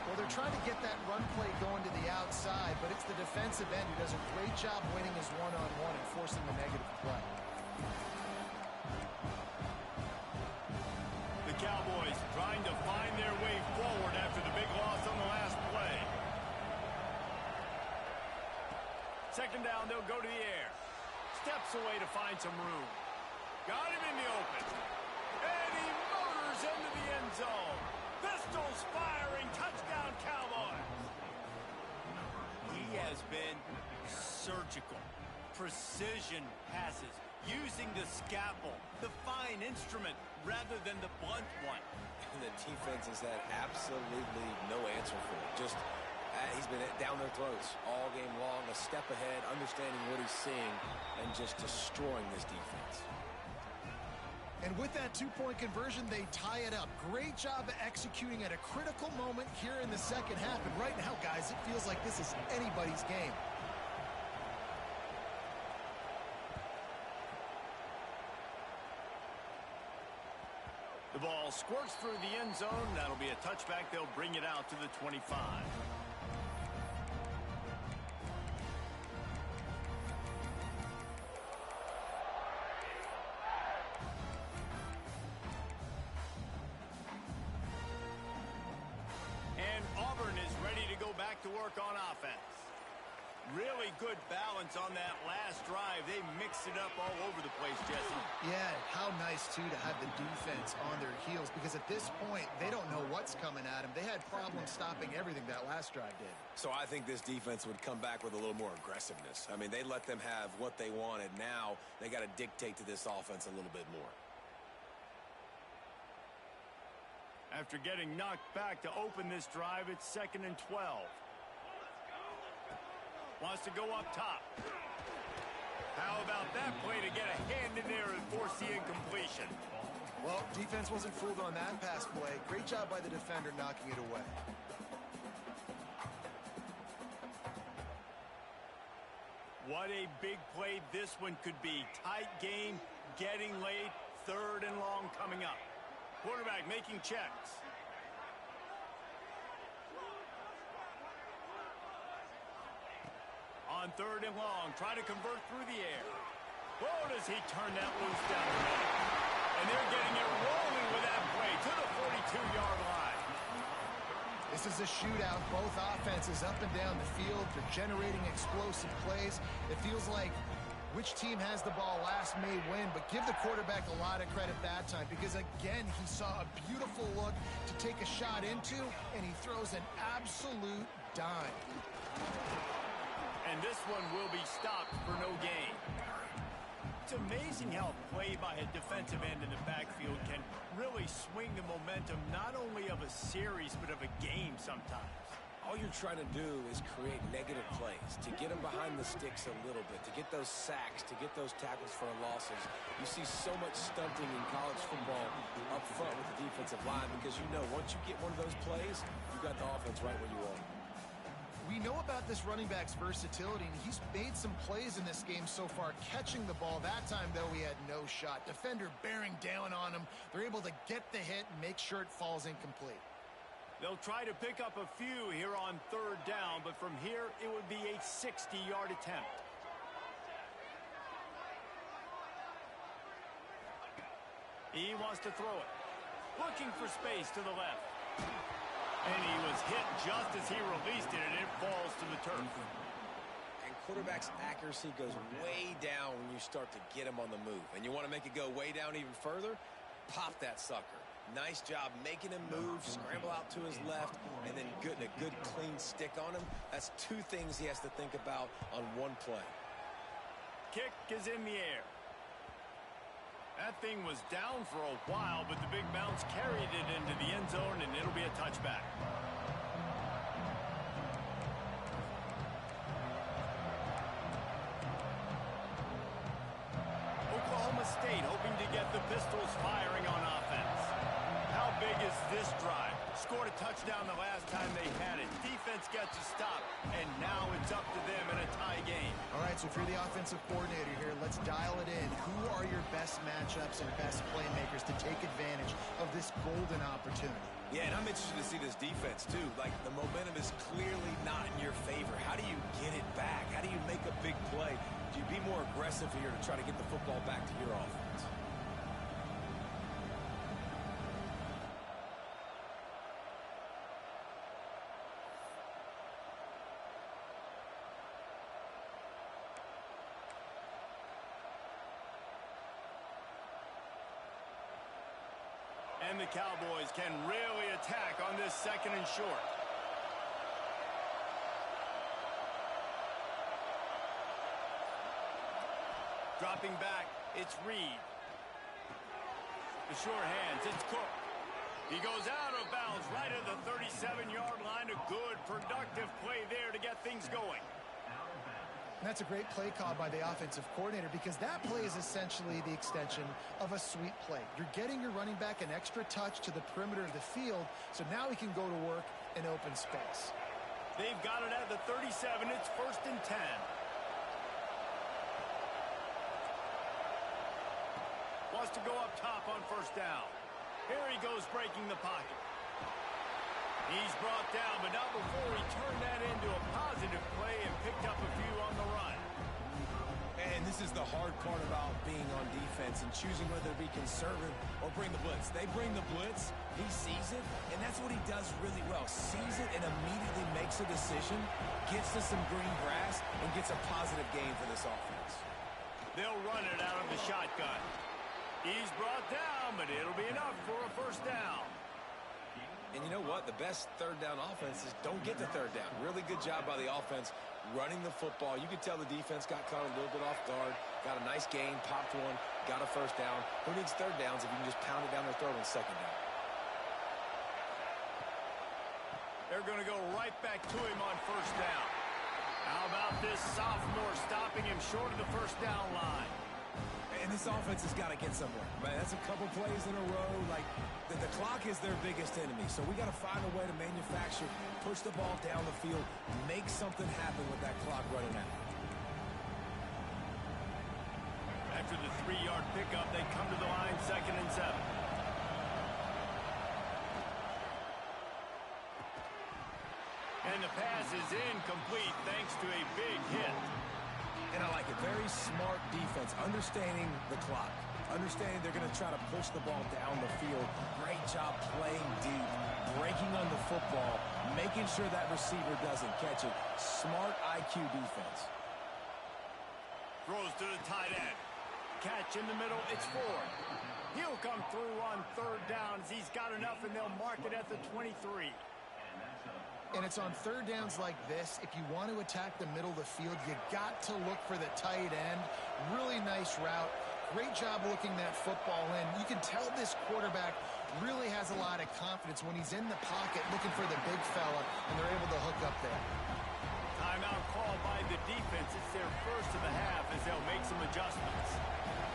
Well, they're trying to get that run play going to the outside, but it's the defensive end who does a great job winning his one-on-one and forcing the negative play. The Cowboys trying to find their way forward after the big loss on the last play. 2nd down, they'll go to the air. Steps away to find some room. Got him in the open. And he motors into the end zone. Pistols firing. Touchdown, Cowboys. He has been surgical. Precision passes. Using the scalpel, the fine instrument, rather than the blunt one. And the defense has had absolutely no answer for it. Just he's been down their throats all game long, a step ahead, understanding what he's seeing, and just destroying this defense. And with that two-point conversion, they tie it up. Great job of executing at a critical moment here in the second half. And right now, guys, it feels like this is anybody's game. The ball squirts through the end zone. That'll be a touchback. They'll bring it out to the 25. And Auburn is ready to go back to work on offense. Really good balance on that last drive. They mixed it up all over the place, Jesse. Yeah, how nice, too, to have the defense on their heels, because at this point, they don't know what's coming at them. They had problems stopping everything that last drive did. So I think this defense would come back with a little more aggressiveness. I mean, they let them have what they wanted. Now they got to dictate to this offense a little bit more. After getting knocked back to open this drive, it's 2nd and 12. Wants to go up top. How about that play to get a hand in there and force the incompletion? Well, defense wasn't fooled on that pass play. Great job by the defender knocking it away. What a big play this one could be. Tight game, getting late, 3rd and long coming up. Quarterback making checks. On 3rd and long, try to convert through the air. Oh, does he turn that loose down the middle? And they're getting it rolling with that play to the 42-yard line. This is a shootout. Both offenses up and down the field. They're generating explosive plays. It feels like which team has the ball last may win, but give the quarterback a lot of credit that time, because, again, he saw a beautiful look to take a shot into, and he throws an absolute dime. And this one will be stopped for no gain. It's amazing how a play by a defensive end in the backfield can really swing the momentum not only of a series but of a game sometimes. All you're trying to do is create negative plays, to get them behind the sticks a little bit, to get those sacks, to get those tackles for losses. You see so much stunting in college football up front with the defensive line, because you know once you get one of those plays, you got the offense right where you want it. We know about this running back's versatility, and he's made some plays in this game so far, catching the ball. That time, though, he had no shot. Defender bearing down on him. They're able to get the hit and make sure it falls incomplete. They'll try to pick up a few here on 3rd down, but from here, it would be a 60-yard attempt. He wants to throw it. Looking for space to the left. And he was hit just as he released it, and it falls to the turf. And quarterback's accuracy goes way down when you start to get him on the move. And you want to make it go way down even further? Pop that sucker. Nice job making him move, scramble out to his left, and then getting a good clean stick on him. That's 2 things he has to think about on one play. Kick is in the air. That thing was down for a while, but the big bounce carried it into the end zone, and it'll be a touchback. Oklahoma State hoping to get the Pistols firing on offense. How big is this drive? Scored a touchdown the last time they had it. Defense gets a stop, and now it's up to them in a tie game. All right, so if you're the offensive coordinator here, let's dial it in. Who are your best matchups and best playmakers to take advantage of this golden opportunity? Yeah, and I'm interested to see this defense, too. Like, the momentum is clearly not in your favor. How do you get it back? How do you make a big play? Do you be more aggressive here to try to get the football back to your offense? And the Cowboys can really attack on this 2nd and short. Dropping back, it's Reed. The sure hands, it's Cook. He goes out of bounds right at the 37-yard line. A good, productive play there to get things going. And that's a great play call by the offensive coordinator because that play is essentially the extension of a sweep play. You're getting your running back an extra touch to the perimeter of the field, so now he can go to work in open space. They've got it at the 37. It's 1st and 10. Wants to go up top on 1st down. Here he goes breaking the pocket. He's brought down, but not before he turned that into a positive play and picked up a few on the run. And this is the hard part about being on defense and choosing whether to be conservative or bring the blitz. They bring the blitz, he sees it, and that's what he does really well. Sees it and immediately makes a decision, gets to some green grass, and gets a positive gain for this offense. They'll run it out of the shotgun. He's brought down, but it'll be enough for a 1st down. And you know what? The best 3rd down offense is don't get the 3rd down. Really good job by the offense running the football. You could tell the defense got caught a little bit off guard, got a nice gain, popped one, got a 1st down. Who needs 3rd downs if you can just pound it down their throat on 2nd down? They're going to go right back to him on 1st down. How about this sophomore stopping him short of the 1st down line? And this offense has got to get somewhere. Man, that's a couple plays in a row. Like, the clock is their biggest enemy. So we got to find a way to manufacture, push the ball down the field, make something happen with that clock running out. After the 3-yard pickup, they come to the line 2nd and 7. And the pass is incomplete thanks to a big hit. And I like it. Very smart defense, understanding the clock, understanding they're going to try to push the ball down the field. Great job playing deep, breaking on the football, making sure that receiver doesn't catch it. Smart IQ defense. Throws to the tight end. Catch in the middle. It's Ford. He'll come through on 3rd down as he's got enough, and they'll mark it at the 23. And it's on 3rd downs like this. If you want to attack the middle of the field, you got to look for the tight end. Really nice route. Great job looking that football in. You can tell this quarterback really has a lot of confidence when he's in the pocket looking for the big fella, and they're able to hook up there. Timeout called by the defense. It's their first of the half as they'll make some adjustments.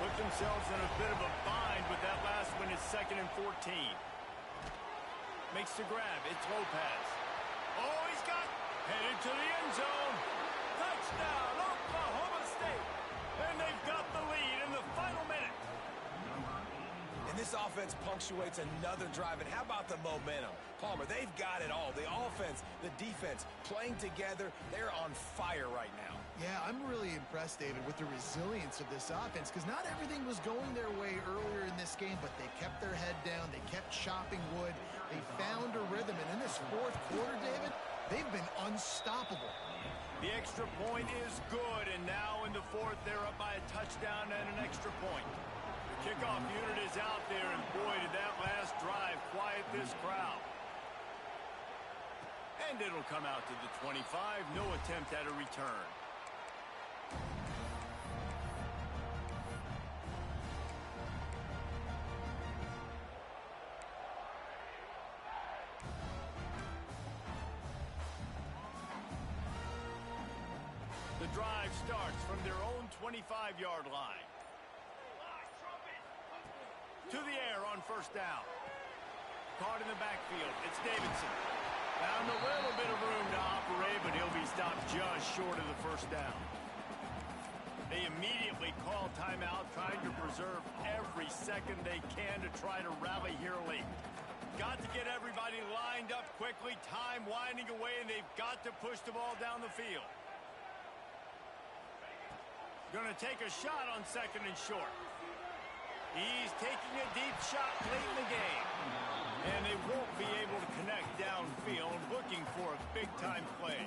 Put themselves in a bit of a bind with that last one. It's 2nd and 14. Makes the grab. It's Lopez. Oh, he's got headed to the end zone. Touchdown, Oklahoma State. And they've got the lead in the final minute. And this offense punctuates another drive. And how about the momentum? Palmer, they've got it all. The offense, the defense, playing together. They're on fire right now. Yeah, I'm really impressed, David, with the resilience of this offense because not everything was going their way earlier in this game, but they kept their head down. They kept chopping wood. They found a rhythm. And in this 4th quarter, David, they've been unstoppable. The extra point is good, and now in the 4th, they're up by a touchdown and an extra point. The kickoff unit is out there, and boy, did that last drive quiet this crowd. And it'll come out to the 25. No attempt at a return. The drive starts from their own 25-yard line. To the air on 1st down. Caught in the backfield. It's Davidson. Found a little bit of room to operate, but he'll be stopped just short of the 1st down. They immediately call timeout, trying to preserve every second they can to try to rally here late. Got to get everybody lined up quickly, time winding away, and they've got to push the ball down the field. Going to take a shot on 2nd and short. He's taking a deep shot late in the game. And they won't be able to connect downfield, looking for a big-time play.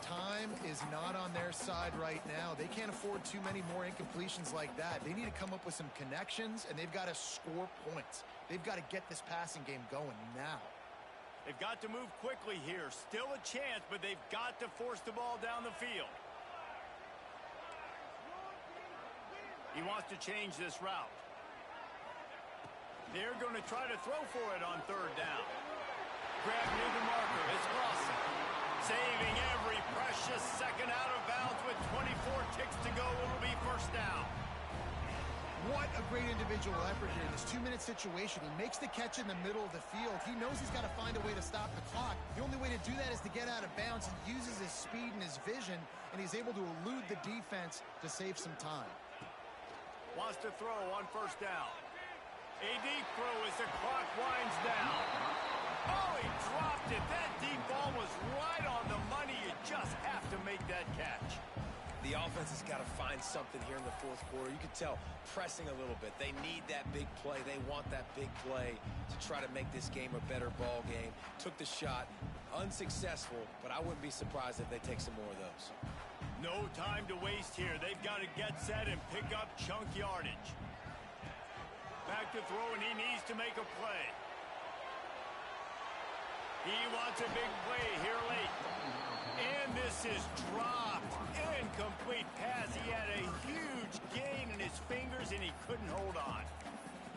Time is not on their side right now. They can't afford too many more incompletions like that. They need to come up with some connections, and they've got to score points. They've got to get this passing game going now. They've got to move quickly here. Still a chance, but they've got to force the ball down the field. He wants to change this route. They're going to try to throw for it on 3rd down. Grab near the marker. It's Lawson. Saving every precious second out of bounds with 24 ticks to go. It'll be first down. What a great individual effort here in this 2-minute situation. He makes the catch in the middle of the field. He knows he's got to find a way to stop the clock. The only way to do that is to get out of bounds. He uses his speed and his vision, and he's able to elude the defense to save some time. Wants to throw on first down. A deep throw as the clock winds down. Oh, he dropped it. That deep ball was right on the money. You just have to make that catch. The offense has got to find something here in the fourth quarter. You can tell pressing a little bit. They need that big play. They want that big play to try to make this game a better ball game. Took the shot. Unsuccessful, but I wouldn't be surprised if they take some more of those. No time to waste here. They've got to get set and pick up chunk yardage. Back to throw, and he needs to make a play. He wants a big play here late. And this is dropped. Incomplete pass. He had a huge gain in his fingers, and he couldn't hold on.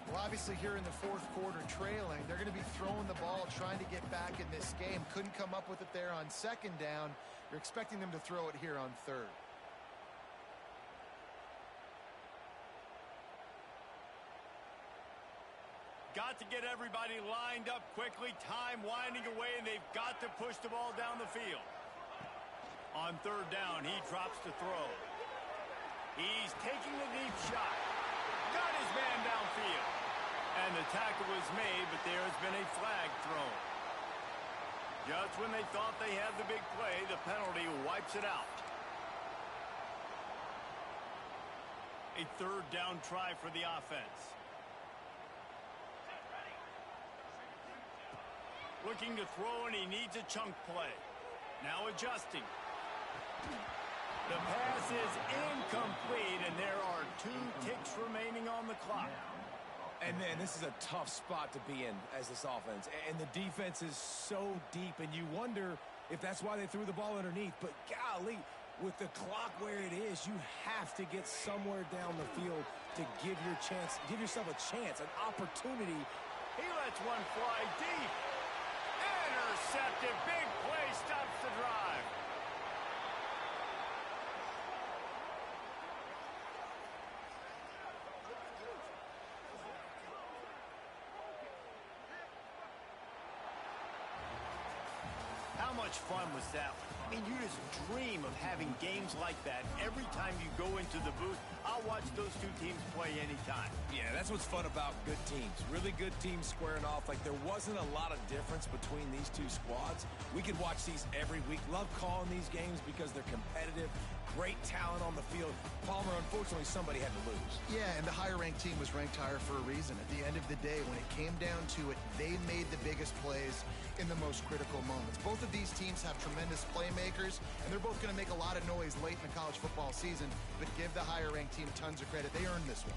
Well, obviously here in the fourth quarter trailing, they're going to be throwing the ball, trying to get back in this game. Couldn't come up with it there on second down. You're expecting them to throw it here on third. Got to get everybody lined up quickly. Time winding away, and they've got to push the ball down the field. On third down, he drops to throw. He's taking the deep shot. Got his man downfield. And the tackle was made, but there has been a flag thrown. Just when they thought they had the big play, the penalty wipes it out. A third down try for the offense. Looking to throw, and he needs a chunk play. Now adjusting. The pass is incomplete, and there are 2 ticks remaining on the clock. And, man, this is a tough spot to be in as this offense. And the defense is so deep, and you wonder if that's why they threw the ball underneath. But, golly, with the clock where it is, you have to get somewhere down the field to give yourself a chance, an opportunity. He lets one fly deep. Intercepted. Big play stops the drive. How much fun was that one? I mean, you just dream of having games like that every time you go into the booth. I'll watch those 2 teams play anytime. Yeah, that's what's fun about good teams. Really good teams squaring off. Like, there wasn't a lot of difference between these 2 squads. We could watch these every week. Love calling these games because they're competitive. Great talent on the field. Palmer, unfortunately, somebody had to lose. Yeah, and the higher-ranked team was ranked higher for a reason. At the end of the day, when it came down to it, they made the biggest plays in the most critical moments. Both of these teams have tremendous playmakers, and they're both going to make a lot of noise late in the college football season, but give the higher-ranked team tons of credit. They earned this one.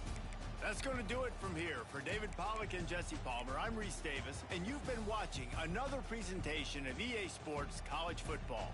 That's going to do it from here. For David Pollack and Jesse Palmer, I'm Reese Davis, and you've been watching another presentation of EA Sports College Football.